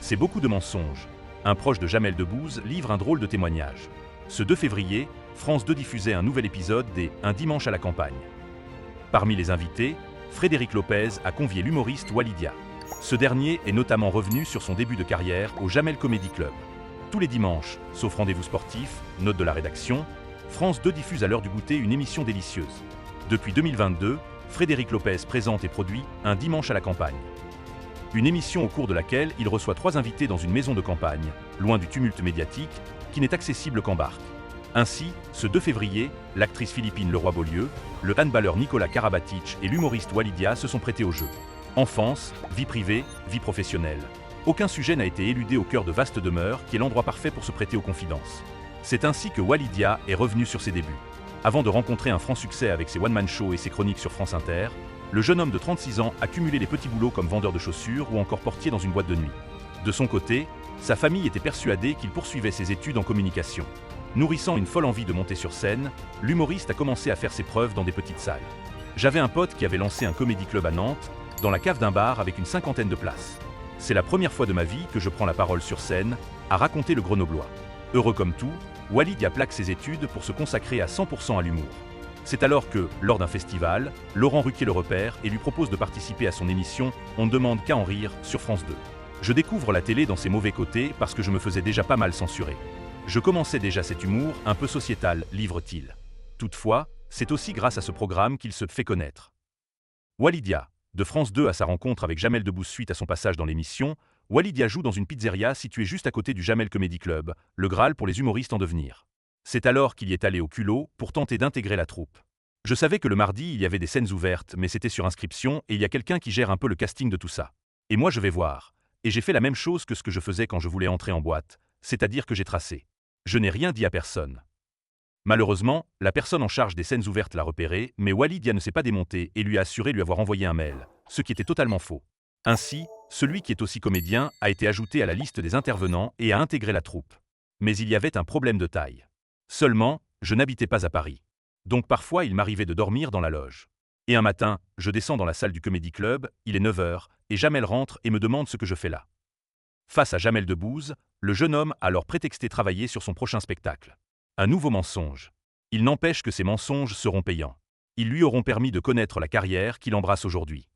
C'est beaucoup de mensonges. Un proche de Jamel Debbouze livre un drôle de témoignage. Ce 2 février, France 2 diffusait un nouvel épisode des Un dimanche à la campagne. Parmi les invités, Frédéric Lopez a convié l'humoriste Walidia. Ce dernier est notamment revenu sur son début de carrière au Jamel Comedy Club. Tous les dimanches, sauf rendez-vous sportif, note de la rédaction, France 2 diffuse à l'heure du goûter une émission délicieuse. Depuis 2022, Frédéric Lopez présente et produit Un dimanche à la campagne. Une émission au cours de laquelle il reçoit 3 invités dans une maison de campagne, loin du tumulte médiatique, qui n'est accessible qu'en barque. Ainsi, ce 2 février, l'actrice philippine Leroy-Beaulieu, le handballeur Nicolas Karabatic et l'humoriste Walidia se sont prêtés au jeu. Enfance, vie privée, vie professionnelle. Aucun sujet n'a été éludé au cœur de Vaste Demeure, qui est l'endroit parfait pour se prêter aux confidences. C'est ainsi que Walidia est revenu sur ses débuts. Avant de rencontrer un franc succès avec ses one-man shows et ses chroniques sur France Inter, le jeune homme de 36 ans a cumulé les petits boulots comme vendeur de chaussures ou encore portier dans une boîte de nuit. De son côté, sa famille était persuadée qu'il poursuivait ses études en communication. Nourrissant une folle envie de monter sur scène, l'humoriste a commencé à faire ses preuves dans des petites salles. J'avais un pote qui avait lancé un comédie club à Nantes, dans la cave d'un bar avec une 50aine de places. C'est la première fois de ma vie que je prends la parole sur scène, a raconté le Grenoblois. Heureux comme tout, Walidia plaque ses études pour se consacrer à 100% à l'humour. C'est alors que, lors d'un festival, Laurent Ruquier le repère et lui propose de participer à son émission On ne demande qu'à en rire sur France 2. Je découvre la télé dans ses mauvais côtés parce que je me faisais déjà pas mal censurer. Je commençais déjà cet humour un peu sociétal, livre-t-il. Toutefois, c'est aussi grâce à ce programme qu'il se fait connaître. Walidia, de France 2 à sa rencontre avec Jamel Debbouze suite à son passage dans l'émission, Walidia joue dans une pizzeria située juste à côté du Jamel Comedy Club, le Graal pour les humoristes en devenir. C'est alors qu'il y est allé au culot pour tenter d'intégrer la troupe. Je savais que le mardi, il y avait des scènes ouvertes, mais c'était sur inscription et il y a quelqu'un qui gère un peu le casting de tout ça. Et moi je vais voir. Et j'ai fait la même chose que ce que je faisais quand je voulais entrer en boîte, c'est-à-dire que j'ai tracé. Je n'ai rien dit à personne. Malheureusement, la personne en charge des scènes ouvertes l'a repéré, mais Walidia ne s'est pas démonté et lui a assuré lui avoir envoyé un mail, ce qui était totalement faux. Ainsi, celui qui est aussi comédien a été ajouté à la liste des intervenants et a intégré la troupe. Mais il y avait un problème de taille. Seulement, je n'habitais pas à Paris. Donc parfois il m'arrivait de dormir dans la loge. Et un matin, je descends dans la salle du Comedy Club, il est 9h, et Jamel rentre et me demande ce que je fais là. Face à Jamel Debbouze, le jeune homme a alors prétexté travailler sur son prochain spectacle. Un nouveau mensonge. Il n'empêche que ces mensonges seront payants. Ils lui auront permis de connaître la carrière qu'il embrasse aujourd'hui.